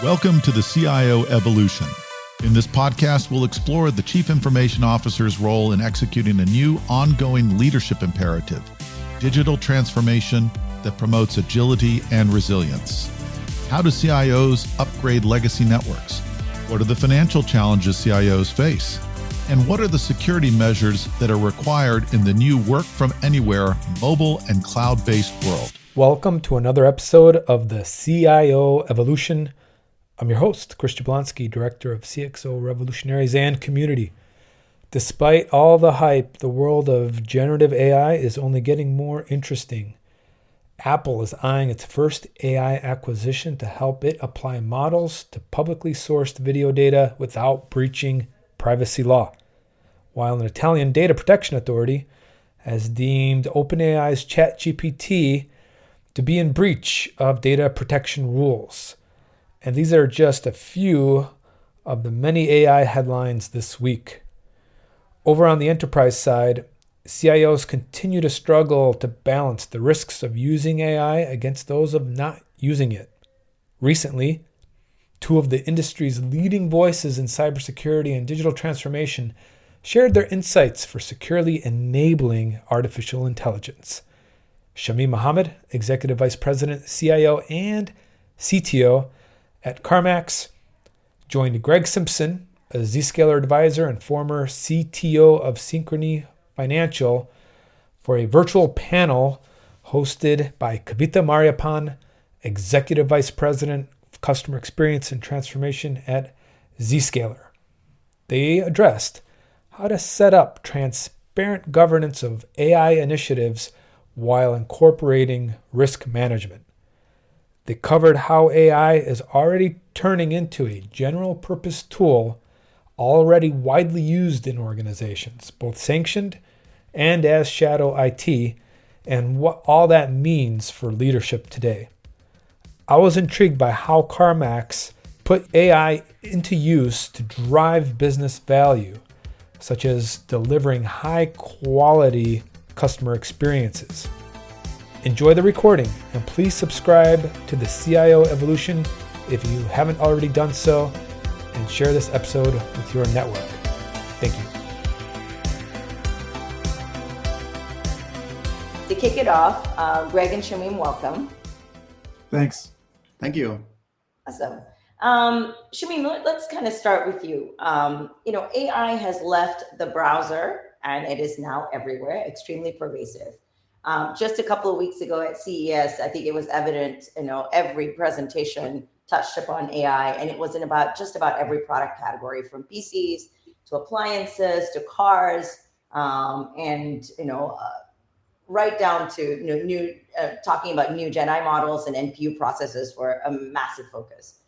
Welcome to the CIO Evolution. In this podcast, we'll explore the Chief Information Officer's role in executing a new ongoing leadership imperative, digital transformation that promotes agility and resilience. How do CIOs upgrade legacy networks? What are the financial challenges CIOs face? And what are the security measures that are required in the new work from anywhere, mobile and cloud-based world? Welcome to another episode of the CIO Evolution. I'm your host, Chris Jablonski, Director of CXO Revolutionaries and Community. Despite all the hype, the world of generative AI is only getting more interesting. Apple is eyeing its first AI acquisition to help it apply models to publicly sourced video data without breaching privacy law, while an Italian data protection authority has deemed OpenAI's ChatGPT to be in breach of data protection rules. And these are just a few of the many AI headlines this week. Over on the enterprise side, CIOs continue to struggle to balance the risks of using AI against those of not using it. Recently, two of the industry's leading voices in cybersecurity and digital transformation shared their insights for securely enabling artificial intelligence. Shamim Mohammad, Executive Vice President, CIO, and CTO at CarMax, joined Greg Simpson, a Zscaler advisor and former CTO of Synchrony Financial, for a virtual panel hosted by Kavitha Mariappan, Executive Vice President of Customer Experience and Transformation at Zscaler. They addressed how to set up transparent governance of AI initiatives while incorporating risk management. They covered how AI is already turning into a general-purpose tool already widely used in organizations, both sanctioned and as shadow IT, and what all that means for leadership today. I was intrigued by how CarMax put AI into use to drive business value, such as delivering high-quality customer experiences. Enjoy the recording, and please subscribe to the CIO Evolution if you haven't already done so, and share this episode with your network. Thank you. To kick it off, Greg and Shamim, welcome. Thanks. Thank you. Awesome. Shamim, let's kind of start with you. AI has left the browser and it is now everywhere, extremely pervasive. Just a couple of weeks ago at CES, I think it was evident, every presentation touched upon AI, and it was in just about every product category, from PCs to appliances to cars, and right down to new talking about new GenAI models and NPU processors were a massive focus.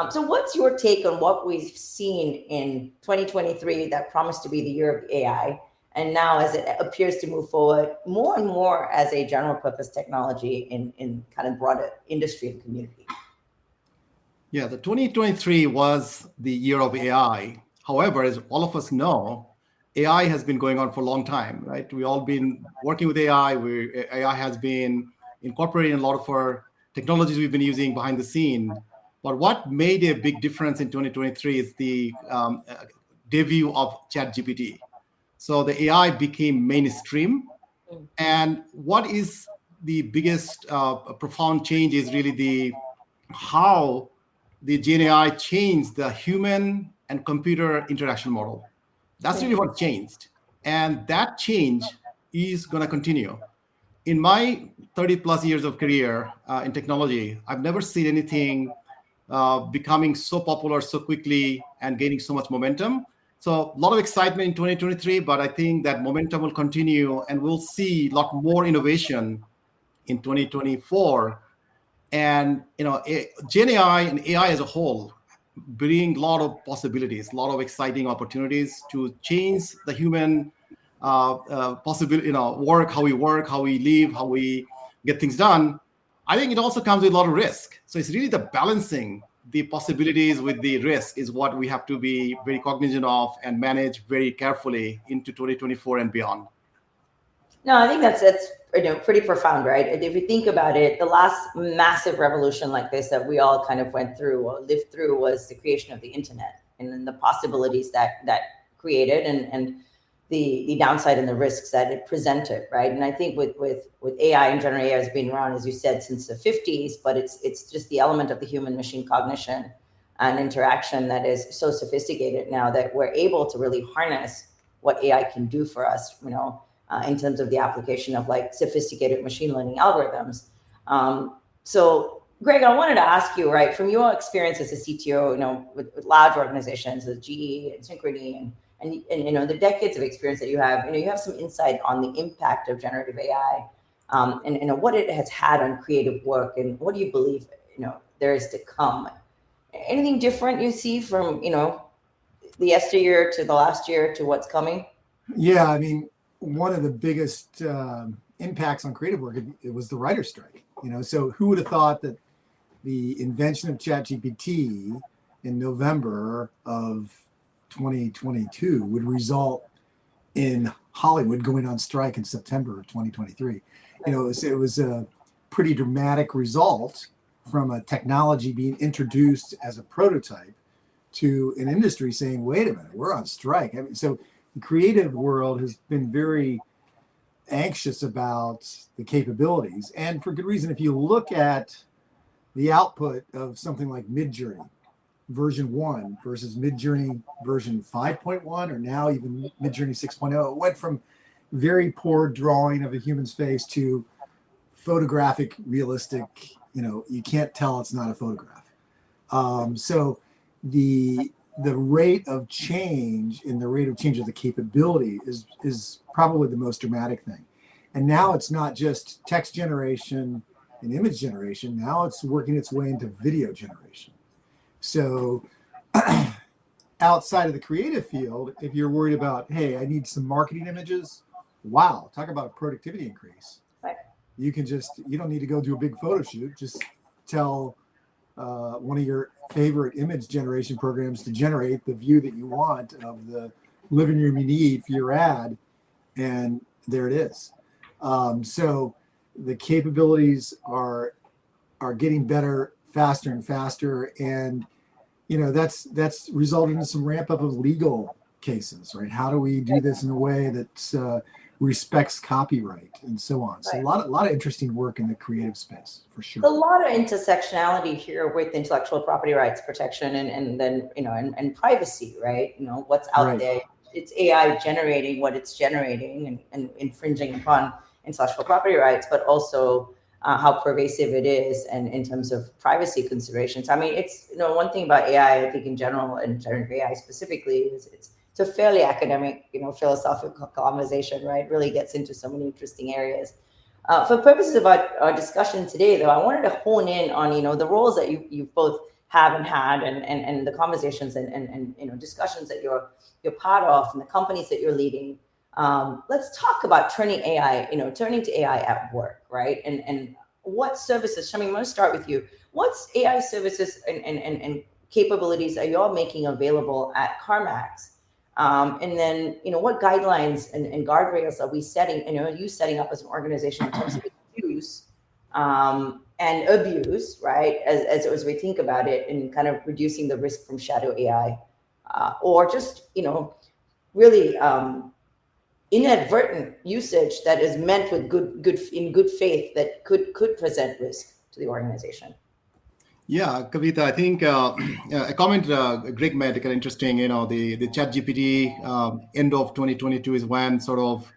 So what's your take on what we've seen in 2023 that promised to be the year of AI, and now as it appears to move forward more and more as a general purpose technology in kind of broader industry and community? Yeah, the 2023 was the year of AI. However, as all of us know, AI has been going on for a long time, right? We've all been working with AI. AI has been incorporating a lot of our technologies we've been using behind the scene. But what made a big difference in 2023 is the debut of ChatGPT. So the AI became mainstream. And what is the biggest profound change is really how the GenAI changed the human and computer interaction model. That's really what changed. And that change is going to continue. In my 30 plus years of career in technology, I've never seen anything becoming so popular so quickly and gaining so much momentum. So a lot of excitement in 2023, but I think that momentum will continue and we'll see a lot more innovation in 2024. And GenAI and AI as a whole bring a lot of possibilities, a lot of exciting opportunities to change the human possibility, work, how we live, how we get things done. I think it also comes with a lot of risk. So it's really the balancing the possibilities with the risk is what we have to be very cognizant of and manage very carefully into 2024 and beyond. No, I think that's pretty profound, right? If you think about it, the last massive revolution like this that we all kind of went through or lived through was the creation of the internet, and then the possibilities that created, and the downside and the risks that it presented, right? And I think with AI and generative AI has been around, as you said, since the 50s, but it's just the element of the human machine cognition and interaction that is so sophisticated now that we're able to really harness what AI can do for us, in terms of the application of like sophisticated machine learning algorithms. So Greg, I wanted to ask you, right, from your experience as a CTO, with large organizations, with GE and Synchrony and the decades of experience that you have some insight on the impact of generative AI, and what it has had on creative work, and what do you believe, there is to come? Anything different you see from, the yesteryear to the last year to what's coming? Yeah, I mean, one of the biggest impacts on creative work, it was the writer's strike. So who would have thought that the invention of ChatGPT in November of 2022 would result in Hollywood going on strike in September of 2023? It was a pretty dramatic result from a technology being introduced as a prototype to an industry saying, wait a minute, we're on strike. I mean, so the creative world has been very anxious about the capabilities, and for good reason. If you look at the output of something like Midjourney version 1 versus Midjourney version 5.1, or now even Midjourney 6.0, it went from very poor drawing of a human's face to photographic, realistic, you can't tell it's not a photograph. So the rate of change in the rate of change of the capability is probably the most dramatic thing. And now it's not just text generation and image generation. Now it's working its way into video generation. So outside of the creative field, if you're worried about, hey, I need some marketing images, wow, talk about a productivity increase. Right. You don't need to go do a big photo shoot. Just tell one of your favorite image generation programs to generate the view that you want of the living room you need for your ad, and there it is. So the capabilities are getting better, faster and faster, and that's resulted in some ramp up of legal cases, right? How do we do this in a way that respects copyright and so on? So right. a lot of interesting work in the creative space, for sure. A lot of intersectionality here with intellectual property rights protection and then and privacy, right? What's out Right. there. It's AI generating what it's generating and infringing upon intellectual property rights, but also how pervasive it is, and in terms of privacy considerations. I mean, it's one thing about AI, I think in general, and generative AI specifically, is it's a fairly academic, philosophical conversation, right? It really gets into so many interesting areas. For purposes of our discussion today, though, I wanted to hone in on the roles that you both have and had, and the conversations and discussions that you're part of, and the companies that you're leading. Let's talk about turning to AI at work, right? And what services, Shamim, I'm going to start with you. What's AI services and capabilities are you all making available at CarMax? And then, what guidelines and guardrails are we setting, are you setting up as an organization in terms of use and abuse, right? As we think about it, and kind of reducing the risk from shadow AI, or just, really inadvertent usage that is meant with good faith that could present risk to the organization. Yeah, Kavitha, I think a comment Greg made, kind of interesting. The ChatGPT end of 2022 is when sort of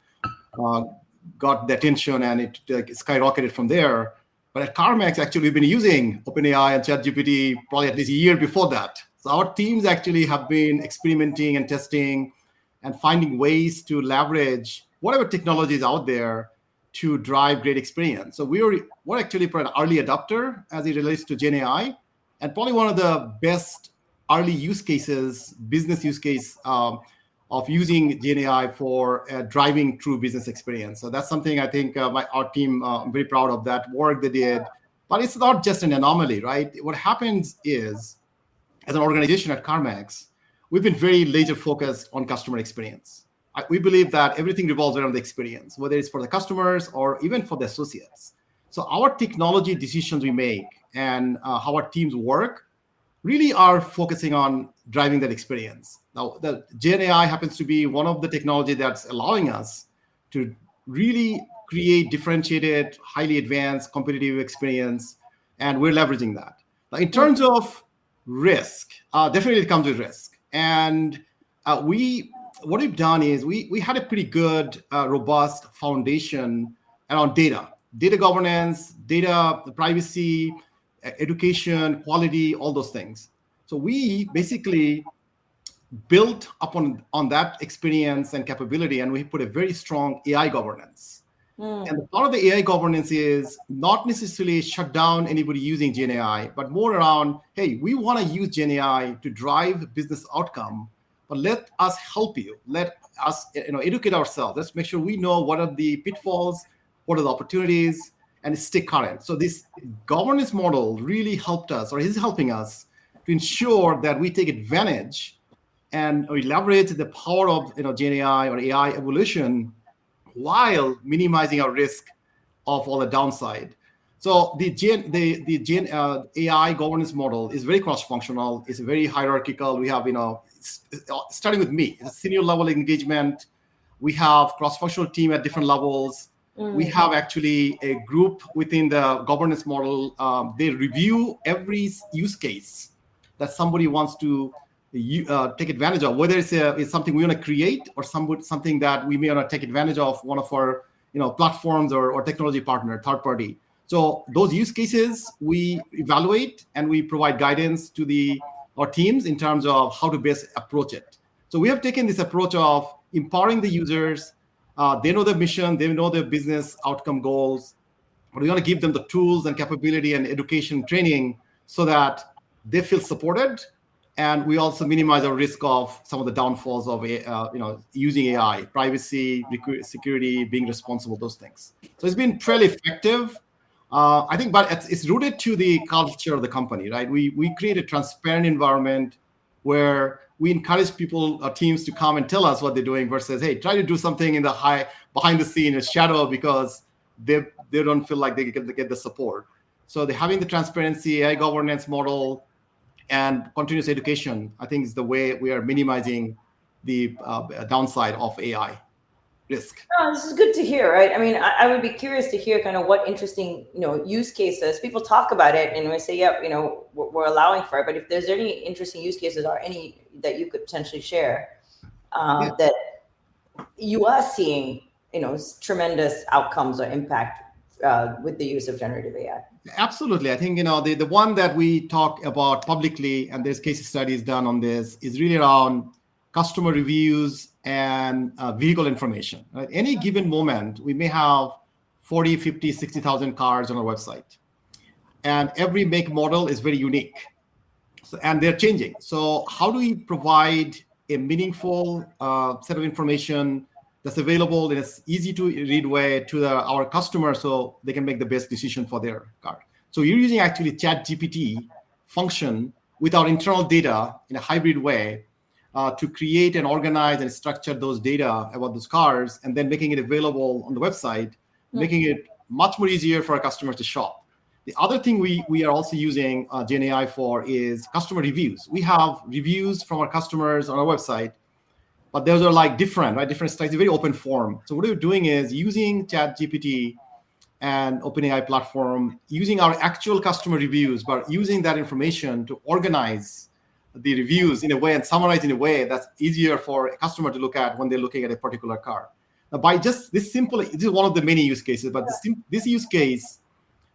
got the attention, and it skyrocketed from there. But at CarMax, actually, we've been using OpenAI and ChatGPT probably at least a year before that. So our teams actually have been experimenting and testing and finding ways to leverage whatever technology is out there to drive great experience. So we're actually an early adopter as it relates to GenAI, and probably one of the best early use cases, business use case of using GenAI for driving true business experience. So that's something I think our team, I'm very proud of that work they did. But it's not just an anomaly, right? What happens is, as an organization at CarMax, we've been very laser focused on customer experience. we believe that everything revolves around the experience, whether it's for the customers or even for the associates. So our technology decisions we make and how our teams work really are focusing on driving that experience. Now, the GenAI happens to be one of the technology that's allowing us to really create differentiated, highly advanced, competitive experience, and we're leveraging that. Now, in terms of risk, definitely it comes with risk. And what we've done is we had a pretty good, robust foundation around data governance, data privacy, education, quality, all those things. So we basically built upon that experience and capability, and we put a very strong AI governance. And part of the AI governance is not necessarily shut down anybody using GenAI, but more around, hey, we want to use GenAI to drive business outcome, but let us help you. Let us educate ourselves. Let's make sure we know what are the pitfalls, what are the opportunities, and stay current. So this governance model really helped us, or is helping us, to ensure that we take advantage and we leverage the power of GenAI or AI evolution while minimizing our risk of all the downside. So the AI governance model is very cross-functional. It's very hierarchical. We have, starting with me, it's a senior level engagement. We have cross-functional team at different levels. We have actually a group within the governance model. They review every use case that somebody wants to take advantage of, whether it's something we want to create or something that we may want to take advantage of one of our platforms or technology partner, third party. So those use cases we evaluate and we provide guidance to our teams in terms of how to best approach it. So we have taken this approach of empowering the users. They know their mission, they know their business outcome goals, but we want to give them the tools and capability and education training so that they feel supported. And we also minimize our risk of some of the downfalls of using AI, privacy, security, being responsible, those things. So it's been fairly effective, I think, but it's rooted to the culture of the company, right? We create a transparent environment where we encourage people, our teams, to come and tell us what they're doing versus, hey, try to do something in the behind the scene, in shadow, because they don't feel like they get the support. So they're having the transparency, AI governance model, and continuous education, I think, is the way we are minimizing the downside of AI risk. Oh, this is good to hear, right? I mean, I would be curious to hear kind of what interesting, use cases. People talk about it and we say, yep, we're allowing for it. But if there's any interesting use cases or any that you could potentially share that you are seeing, tremendous outcomes or impact with the use of generative AI. Absolutely. I think, the one that we talk about publicly, and there's case studies done on this, is really around customer reviews and vehicle information. At any given moment, we may have 40, 50, 60,000 cars on our website. And every make model is very unique. And they're changing. So how do we provide a meaningful set of information that's available in an easy to read way to our customers so they can make the best decision for their car? So you're using actually ChatGPT function with our internal data in a hybrid way to create and organize and structure those data about those cars, and then making it available on the website, making it much more easier for our customers to shop. The other thing we are also using GenAI for is customer reviews. We have reviews from our customers on our website, but those are like different styles, very open form. So what we're doing is using ChatGPT and OpenAI platform, using our actual customer reviews, but using that information to organize the reviews in a way and summarize in a way that's easier for a customer to look at when they're looking at a particular car. Now, by just this simple, this is one of the many use cases, but this use case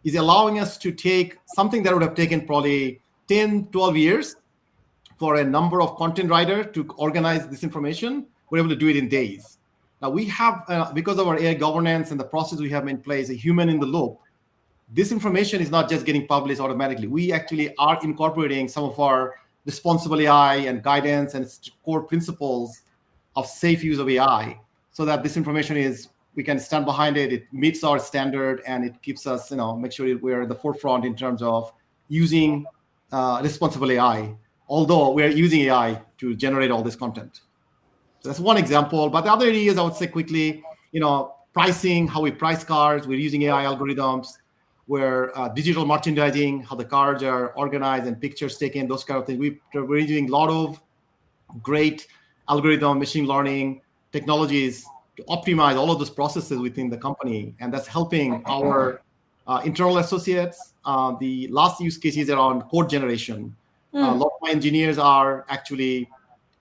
is allowing us to take something that would have taken probably 10, 12 years for a number of content writers to organize this information. We're able to do it in days. Now we have, because of our AI governance and the process we have in place, a human in the loop. This information is not just getting published automatically. We actually are incorporating some of our responsible AI and guidance and core principles of safe use of AI, so that this information we can stand behind it. It meets our standard, and it keeps us, make sure we're at the forefront in terms of using responsible AI, although we're using AI to generate all this content. So that's one example. But the other areas I would say quickly, pricing, how we price cars. We're using AI algorithms. Where digital merchandising, how the cards are organized and pictures taken, those kind of things. We're using a lot of great algorithm, machine learning technologies to optimize all of those processes within the company. And that's helping our internal associates. The last use cases around code generation. A lot of my engineers are actually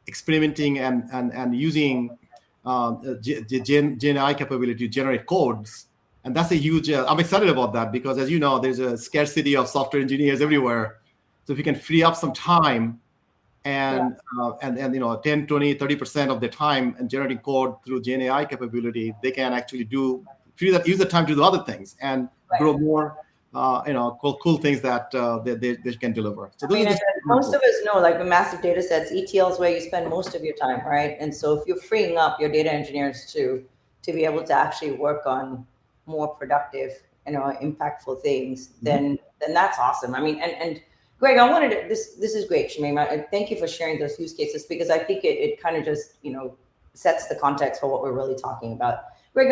experimenting and using GenAI capability to generate codes. And that's a huge, I'm excited about that because as you know, there's a scarcity of software engineers everywhere. So if you can free up some time and 10, 20, 30% of the time and generating code through GenAI capability, they can actually use the time to do other things and grow more, cool things that they can deliver. So most of us know, like with massive data sets, ETL is where you spend most of your time, right? And so if you're freeing up your data engineers to be able to actually work on more productive, impactful things, then that's awesome. I mean, and Greg, I wanted to, this is great, Shamim. Thank you for sharing those use cases because I think it kind of just, sets the context for what we're really talking about. Greg,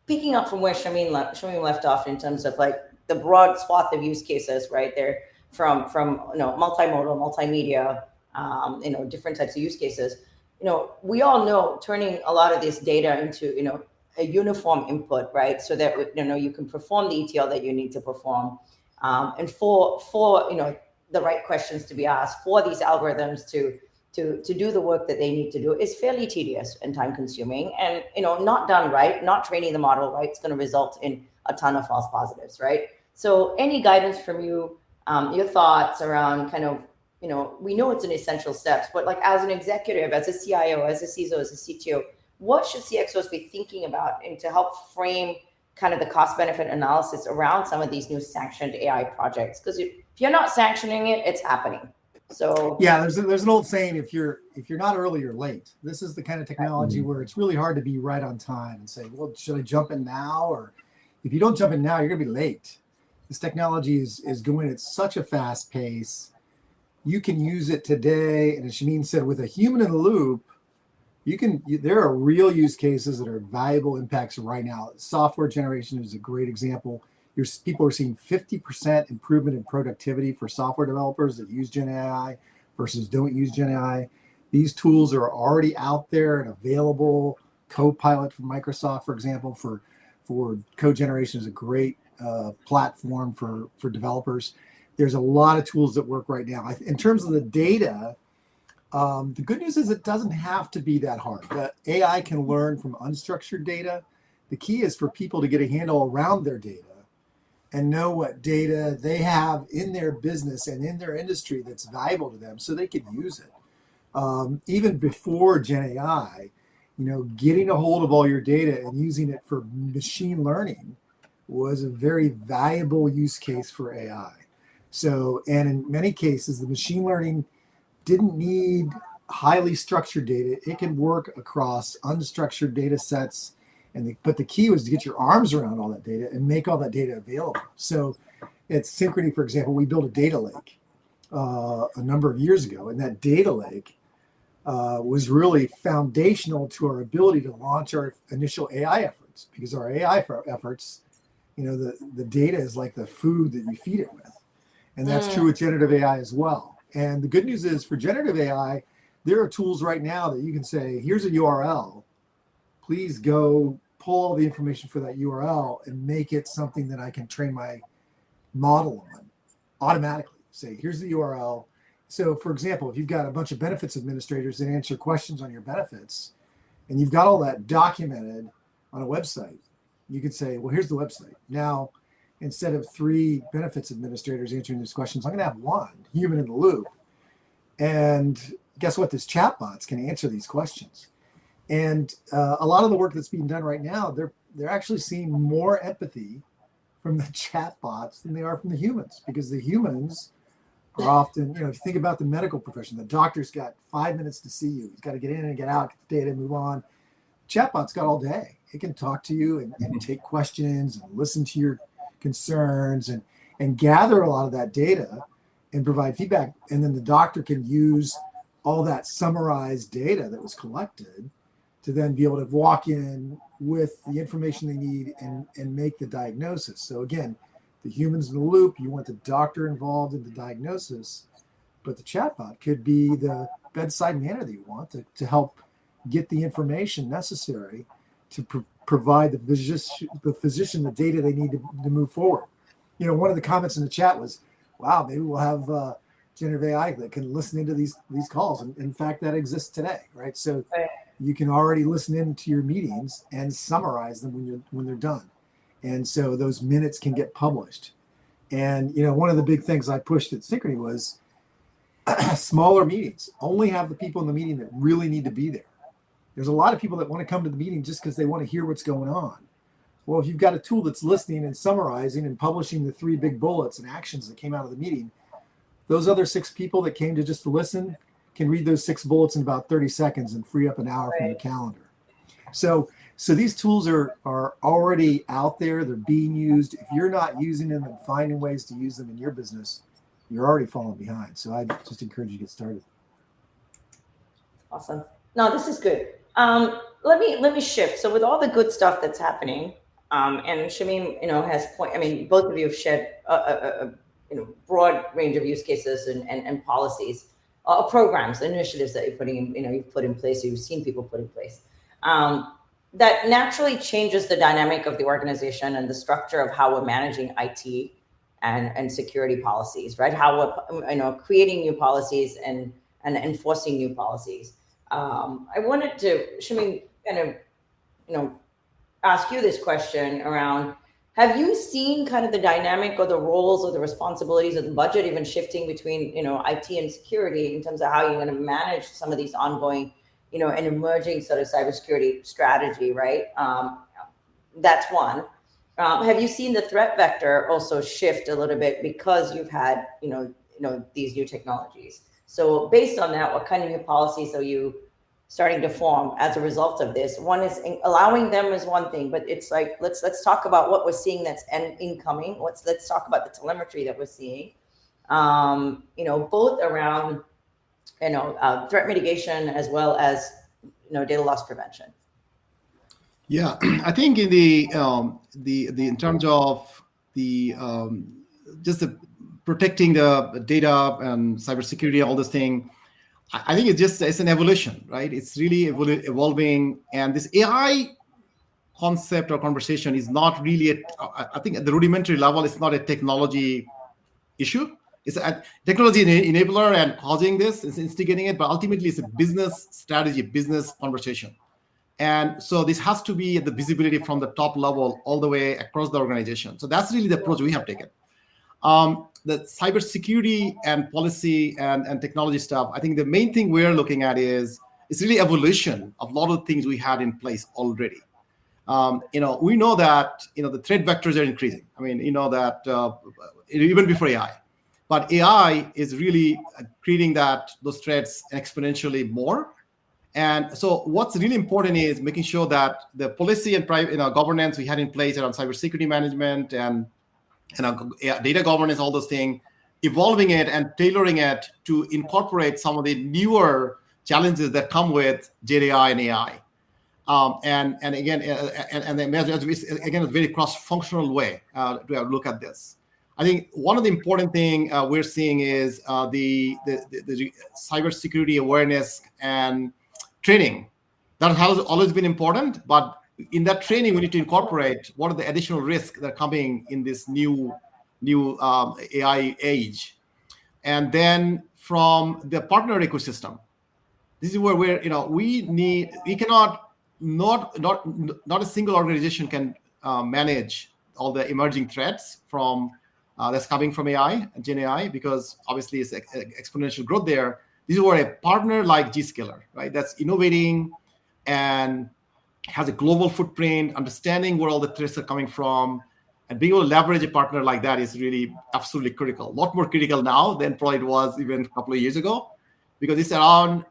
picking up from where Shamim left off in terms of like the broad swath of use cases, right? They're from multimodal, multimedia, different types of use cases. We all know turning a lot of this data into, a uniform input, right? So that, you can perform the ETL that you need to perform. And for the right questions to be asked, for these algorithms to do the work that they need to do is fairly tedious and time consuming, and not done right, not training the model right, it's going to result in a ton of false positives, right? So any guidance from you, your thoughts around kind of, we know it's an essential steps, but like as an executive, as a CIO, as a CISO, as a CTO, what should CXOs be thinking about and to help frame kind of the cost benefit analysis around some of these new sanctioned AI projects? Because if you're not sanctioning it, it's happening. So yeah, there's an old saying, if you're not early, you're late. This is the kind of technology where it's really hard to be right on time and say, well, should I jump in now? Or if you don't jump in now, you're gonna be late. This technology is going at such a fast pace. You can use it today, and as Shamim said, with a human in the loop, there are real use cases that are valuable impacts right now. Software generation is a great example. People are seeing 50% improvement in productivity for software developers that use GenAI versus don't use GenAI. These tools are already out there and available. Copilot from Microsoft, for example, for code generation is a great platform for developers. There's a lot of tools that work right now. In terms of the data, the good news is it doesn't have to be that hard. The AI can learn from unstructured data. The key is for people to get a handle around their data and know what data they have in their business and in their industry that's valuable to them so they can use it. Even before GenAI, getting a hold of all your data and using it for machine learning was a very valuable use case for AI. So, and in many cases, the machine learning didn't need highly structured data. It can work across unstructured data sets. But the key was to get your arms around all that data and make all that data available. So at Synchrony, for example, we built a data lake a number of years ago. And that data lake was really foundational to our ability to launch our initial AI efforts, because our AI efforts, the data is like the food that you feed it with. And that's true with generative AI as well. And the good news is for generative AI, there are tools right now that you can say, here's a URL, please go pull all the information for that URL and make it something that I can train my model on automatically. Say, here's the URL. So for example, if you've got a bunch of benefits administrators that answer questions on your benefits, and you've got all that documented on a website, you could say, well, here's the website. Now, instead of 3 benefits administrators answering these questions, I'm going to have 1 human in the loop. And guess what? This chatbots can answer these questions. And a lot of the work that's being done right now, they're actually seeing more empathy from the chatbots than they are from the humans, because the humans are often, if you think about the medical profession, the doctor's got 5 minutes to see you. He's got to get in and get out, get the data, move on. Chatbot's got all day. It can talk to you and take questions and listen to your concerns and gather a lot of that data and provide feedback. And then the doctor can use all that summarized data that was collected to then be able to walk in with the information they need and make the diagnosis. So again, the human's in the loop, you want the doctor involved in the diagnosis, but the chatbot could be the bedside manner that you want to help get the information necessary to provide the physician the data they need to move forward. You know, one of the comments in the chat was, wow, maybe we'll have generative AI that can listen into these calls. And in fact, that exists today, right? So you can already listen into your meetings and summarize them when they're done. And so those minutes can get published. And, you know, one of the big things I pushed at Synchrony was smaller meetings. Only have the people in the meeting that really need to be there. There's a lot of people that want to come to the meeting just because they want to hear what's going on. Well, if you've got a tool that's listening and summarizing and publishing the 3 big bullets and actions that came out of the meeting, those other 6 people that came to just listen can read those 6 bullets in about 30 seconds and free up an hour from their calendar. So these tools are already out there. They're being used. If you're not using them and finding ways to use them in your business, you're already falling behind. So I just encourage you to get started. Awesome. No, this is good. Let me shift. So with all the good stuff that's happening, and Shamim, has both of you have shared a broad range of use cases and policies, programs, initiatives that you're putting in, you've put in place, you've seen people put in place. That naturally changes the dynamic of the organization and the structure of how we're managing IT and security policies, right? How we're creating new policies and enforcing new policies. I wanted to, Shamim, kind of, ask you this question around, have you seen kind of the dynamic or the roles or the responsibilities of the budget even shifting between, IT and security in terms of how you're going to manage some of these ongoing, and emerging sort of cybersecurity strategy, right? That's one. Have you seen the threat vector also shift a little bit because you've had, these new technologies? So based on that, what kind of new policies are you starting to form as a result of this? One is allowing them is one thing, but it's like, let's talk about what we're seeing that's incoming. Let's talk about the telemetry that we're seeing, both around, threat mitigation as well as, data loss prevention. Yeah, I think in the in terms of the just the protecting the data and cybersecurity, all this thing, I think it's an evolution, right? It's really evolving, and this AI concept or conversation is not really I think at the rudimentary level, it's not a technology issue. It's a technology enabler and causing this, it's instigating it, but ultimately it's a business strategy, business conversation. And so this has to be at the visibility from the top level all the way across the organization. So that's really the approach we have taken. The cybersecurity and policy and technology stuff, I think the main thing we're looking at is it's really evolution of a lot of things we had in place already. We know that the threat vectors are increasing. I mean, that even before AI, but AI is really creating those threats exponentially more. And so what's really important is making sure that the policy and private governance we had in place around cybersecurity management and data governance, all those things, evolving it and tailoring it to incorporate some of the newer challenges that come with GenAI and AI. And again, a very cross-functional way to look at this. I think one of the important thing we're seeing is the cybersecurity awareness and training. That has always been important, but in that training, we need to incorporate what are the additional risks that are coming in this new AI age. And then from the partner ecosystem, this is where not a single organization can manage all the emerging threats from that's coming from AI and GenAI, because obviously it's exponential growth there. This is where a partner like Zscaler, right, that's innovating and has a global footprint, understanding where all the threats are coming from, and being able to leverage a partner like that is really absolutely critical. A lot more critical now than probably it was even a couple of years ago, because it's around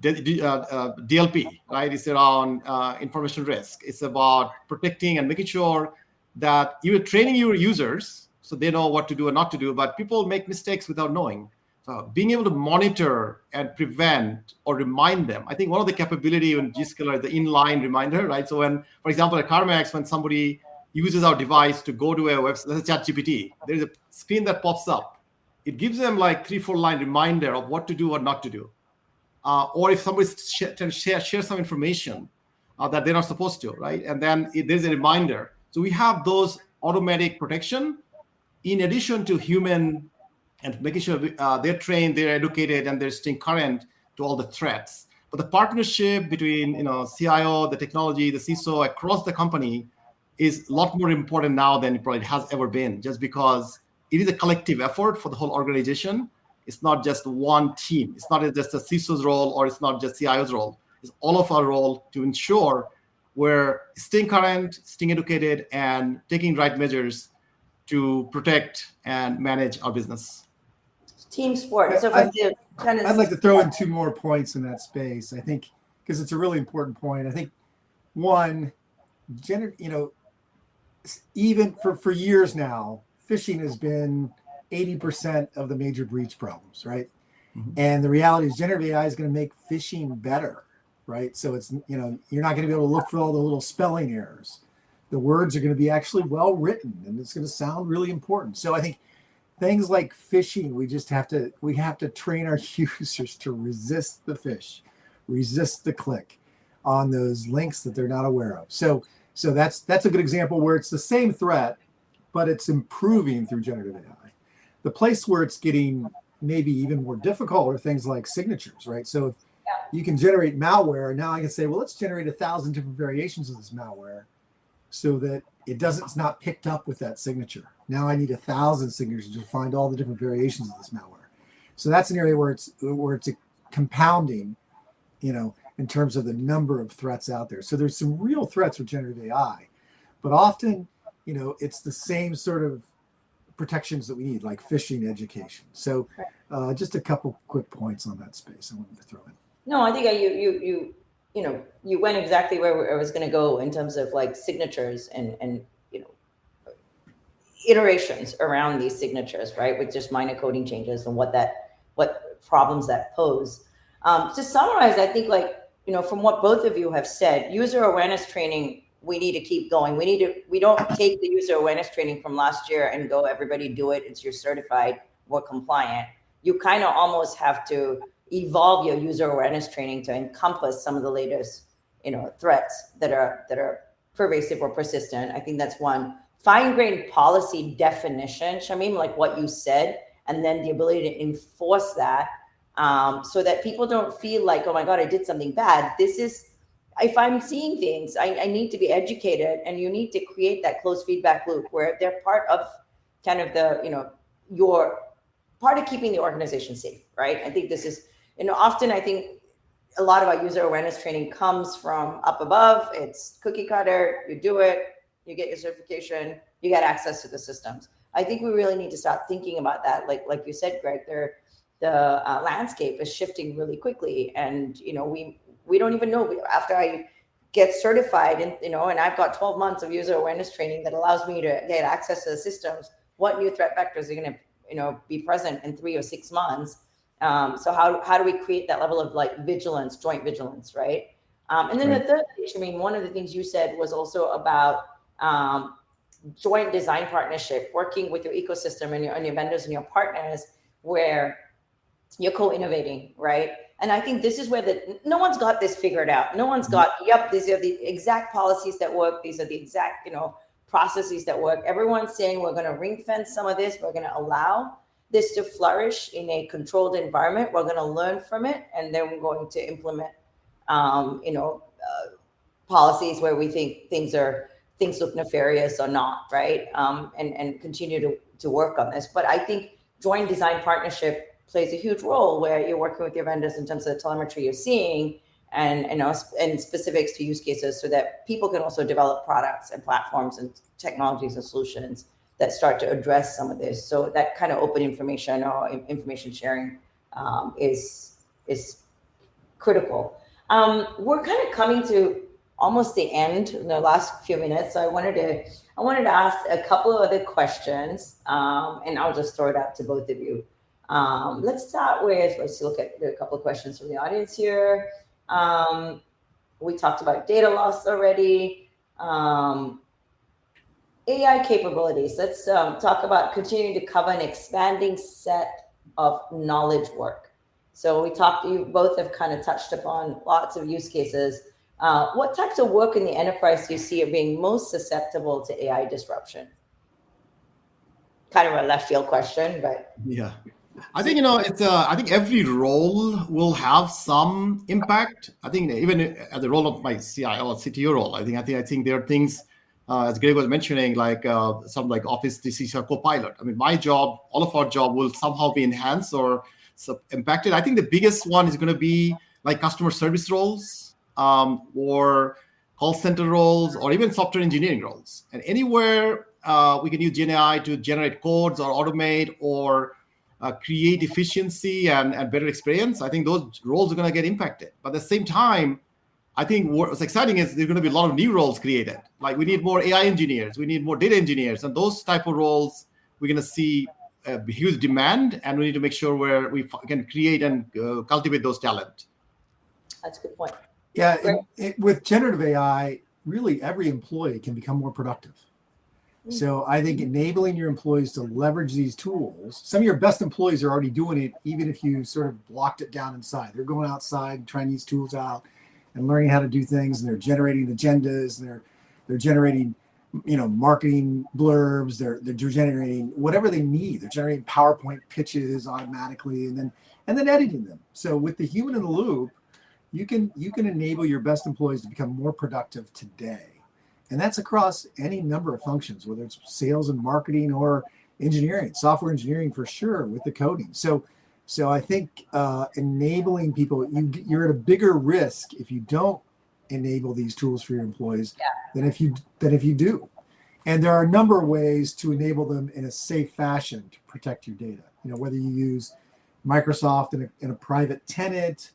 DLP, right? It's around information risk. It's about protecting and making sure that you're training your users so they know what to do and not to do. But people make mistakes without knowing. So being able to monitor and prevent or remind them. I think one of the capability in Zscaler is the inline reminder, right? So when, for example, at CarMax, when somebody uses our device to go to a website, let's say ChatGPT, there's a screen that pops up. It gives them like 3-4 line reminder of what to do or not to do. Or if somebody's trying to share some information that they're not supposed to, right? And then there's a reminder. So we have those automatic protection in addition to human and making sure they're trained, they're educated, and they're staying current to all the threats. But the partnership between CIO, the technology, the CISO across the company is a lot more important now than it probably has ever been, just because it is a collective effort for the whole organization. It's not just one team. It's not just a CISO's role, or it's not just CIO's role. It's all of our role to ensure we're staying current, staying educated, and taking right measures to protect and manage our business. Team sport. So I'd like to throw in 2 more points in that space, I think, because it's a really important point. I think one, even for years now, phishing has been 80% of the major breach problems, right? Mm-hmm. And the reality is generative AI is going to make phishing better, right? So it's, you're not going to be able to look for all the little spelling errors. The words are going to be actually well written, and it's going to sound really important. So I think things like phishing, we have to train our users to resist the phish, resist the click on those links that they're not aware of. So that's a good example where it's the same threat, but it's improving through generative AI. The place where it's getting maybe even more difficult are things like signatures, right? So if you can generate malware, now I can say, well, let's generate 1,000 different variations of this malware so that it's not picked up with that signature. Now I need 1,000 signatures to find all the different variations of this malware. So that's an area where it's compounding, in terms of the number of threats out there. So there's some real threats with generative AI, but often, it's the same sort of protections that we need, like phishing education. So just a couple quick points on that space I wanted to throw in. No, I think you went exactly where I was going to go in terms of like signatures and iterations around these signatures, right? With just minor coding changes and what problems that pose. To summarize, I think from what both of you have said, user awareness training, we need to keep going. We don't take the user awareness training from last year and go, everybody do it. It's you're certified, we're compliant. You kind of almost have to evolve your user awareness training to encompass some of the latest, threats that are pervasive or persistent. I think that's one. Fine-grained policy definition, Shamim, like what you said, and then the ability to enforce that so that people don't feel like, oh my God, I did something bad. If I'm seeing things, I need to be educated, and you need to create that closed feedback loop where they're part of kind of your part of keeping the organization safe, right? I think this is, often I think a lot of our user awareness training comes from up above. It's cookie cutter, you do it, you get your certification, you get access to the systems. I think we really need to start thinking about that. Like you said, Greg, the landscape is shifting really quickly, and we don't even know after I get certified and I've got 12 months of user awareness training that allows me to get access to the systems, what new threat vectors are going to be present in 3 or 6 months. So how do we create that level of vigilance, joint vigilance, right? And then the third thing, one of the things you said was also about joint design partnership, working with your ecosystem and your vendors and your partners, where you're co-innovating, right? And I think this is where no one's got this figured out. No one's got, these are the exact policies that work. These are the exact, processes that work. Everyone's saying we're going to ring fence some of this. We're going to allow this to flourish in a controlled environment. We're going to learn from it, and then we're going to implement, policies where we think things look nefarious or not, right? And continue to work on this. But I think joint design partnership plays a huge role, where you're working with your vendors in terms of the telemetry you're seeing and specifics to use cases, so that people can also develop products and platforms and technologies and solutions that start to address some of this. So that kind of open information or information sharing is critical. We're kind of coming to almost the end in the last few minutes. So I wanted to ask a couple of other questions, and I'll just throw it out to both of you. Let's start with, let's look at a couple of questions from the audience here. We talked about data loss already. AI capabilities. Let's talk about continuing to cover an expanding set of knowledge work. So you both have kind of touched upon lots of use cases. What types of work in the enterprise do you see are being most susceptible to AI disruption? Kind of a left field question, but Yeah. I think, it's, I think every role will have some impact. I think even at the role of my CIO or CTO role, I think there are things, as Greg was mentioning, like some like Office 365 Copilot. I mean, my job, all of our job will somehow be enhanced or impacted. I think the biggest one is going to be like customer service roles, or call center roles, or even software engineering roles. And anywhere we can use GenAI to generate codes or automate or create efficiency and better experience, I think those roles are going to get impacted. But at the same time, I think what's exciting is there's going to be a lot of new roles created. Like we need more AI engineers, we need more data engineers, and those type of roles we're going to see a huge demand, and we need to make sure where we can create and cultivate those talent. That's a good point. Yeah, with generative AI, really every employee can become more productive. So I think enabling your employees to leverage these tools, some of your best employees are already doing it, even if you sort of blocked it down inside. They're going outside and trying these tools out and learning how to do things, and they're generating agendas, and they're generating, marketing blurbs, they're generating whatever they need. They're generating PowerPoint pitches automatically and then editing them. So with the human in the loop, you can enable your best employees to become more productive today. And that's across any number of functions, whether it's sales and marketing or engineering, software engineering for sure, with the coding. So I think enabling people, you're at a bigger risk if you don't enable these tools for your employees than if you do. And there are a number of ways to enable them in a safe fashion to protect your data. Whether you use Microsoft in a private tenant,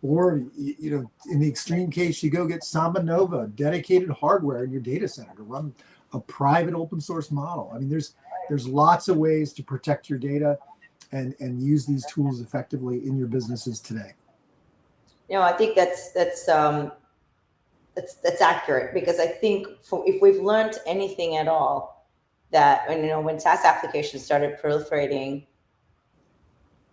or, in the extreme case, you go get Samba Nova, dedicated hardware in your data center to run a private open source model. I mean, there's lots of ways to protect your data and use these tools effectively in your businesses today. I think that's accurate, because I think if we've learned anything at all, that when SaaS applications started proliferating,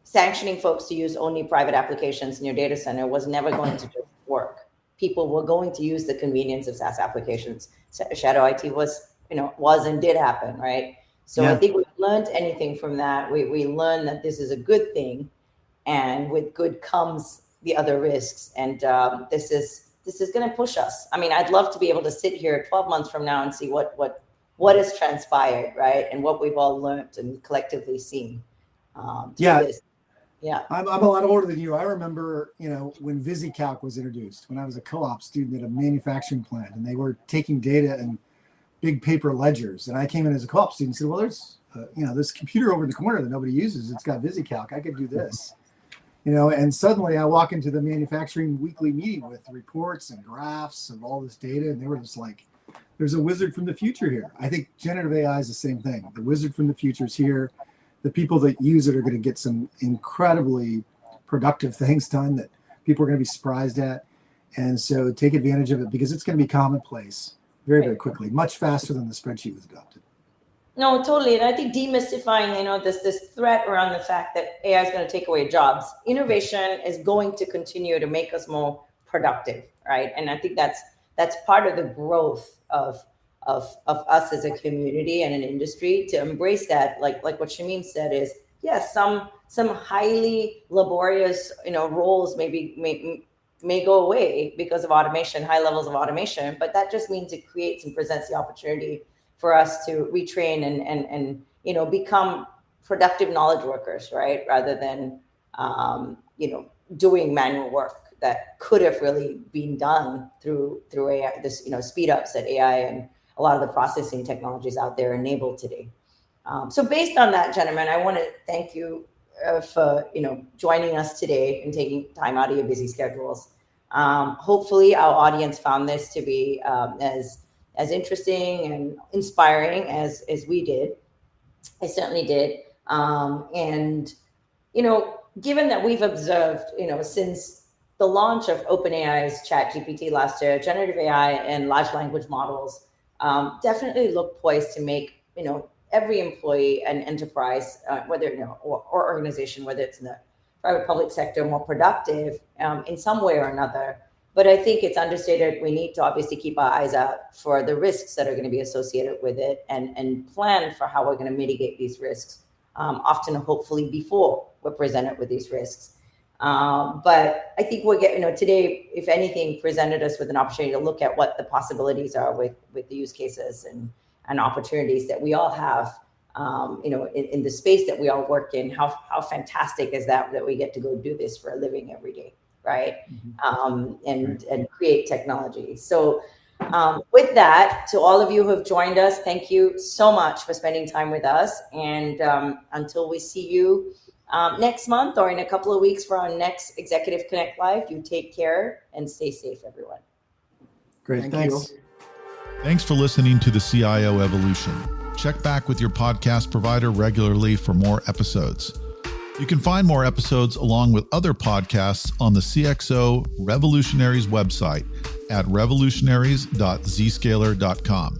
sanctioning folks to use only private applications in your data center was never going to just work. People were going to use the convenience of SaaS applications. Shadow IT was and did happen, right? So I think we've learned anything from that. We learned that this is a good thing, and with good comes the other risks. And this is going to push us. I mean, I'd love to be able to sit here 12 months from now and see what has transpired, right? And what we've all learned and collectively seen. This. Yeah, I'm a lot older than you. I remember, when VisiCalc was introduced, when I was a co-op student at a manufacturing plant, and they were taking data in big paper ledgers. And I came in as a co-op student and said, well, there's, this computer over in the corner that nobody uses. It's got VisiCalc. I could do this, and suddenly I walk into the manufacturing weekly meeting with reports and graphs of all this data. And they were just like, there's a wizard from the future here. I think generative AI is the same thing. The wizard from the future is here. The people that use it are going to get some incredibly productive things done that people are going to be surprised at. And so take advantage of it, because it's going to be commonplace very, very quickly, much faster than the spreadsheet was adopted. No, totally. And I think demystifying, this threat around the fact that AI is going to take away jobs. Innovation is going to continue to make us more productive, right? And I think that's part of the growth of us as a community and an industry, to embrace that. Like what Shamim said is, yes, some highly laborious roles may go away because of automation, high levels of automation, but that just means it creates and presents the opportunity for us to retrain and become productive knowledge workers, right? Rather than doing manual work that could have really been done through AI, this speed ups that AI and a lot of the processing technologies out there enable today. So based on that, gentlemen, I want to thank you for joining us today and taking time out of your busy schedules. Hopefully our audience found this to be as interesting and inspiring as we did. I certainly did. And Given that we've observed, since the launch of OpenAI's ChatGPT last year, generative AI and large language models definitely look poised to make, every employee and enterprise, whether, or organization, whether it's in the private public sector, more productive in some way or another. But I think it's understated. We need to obviously keep our eyes out for the risks that are going to be associated with it and plan for how we're going to mitigate these risks, often hopefully before we're presented with these risks. But I think we're getting, today, if anything, presented us with an opportunity to look at what the possibilities are with the use cases and opportunities that we all have, in the space that we all work in. How fantastic is that we get to go do this for a living every day, right? And create technology. So with that, to all of you who have joined us, thank you so much for spending time with us. And until we see you next month or in a couple of weeks for our next Executive Connect Live, you take care and stay safe, everyone. Great. Thanks. Thanks for listening to the CIO Evolution. Check back with your podcast provider regularly for more episodes. You can find more episodes along with other podcasts on the CXO Revolutionaries website at revolutionaries.zscaler.com.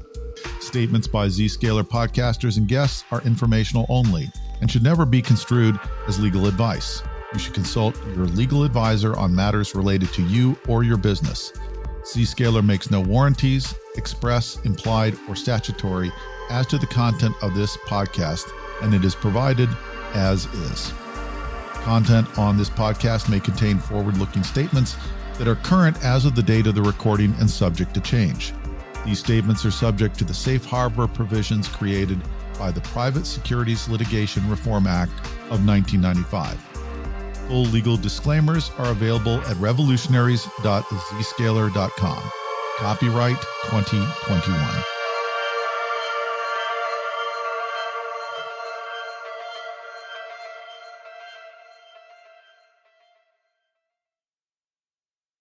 Statements by Zscaler podcasters and guests are informational only and should never be construed as legal advice. You should consult your legal advisor on matters related to you or your business. Zscaler makes no warranties, express, implied, or statutory as to the content of this podcast, and it is provided as is. Content on this podcast may contain forward-looking statements that are current as of the date of the recording and subject to change. These statements are subject to the safe harbor provisions created by the Private Securities Litigation Reform Act of 1995. Full legal disclaimers are available at revolutionaries.zscaler.com. Copyright 2021.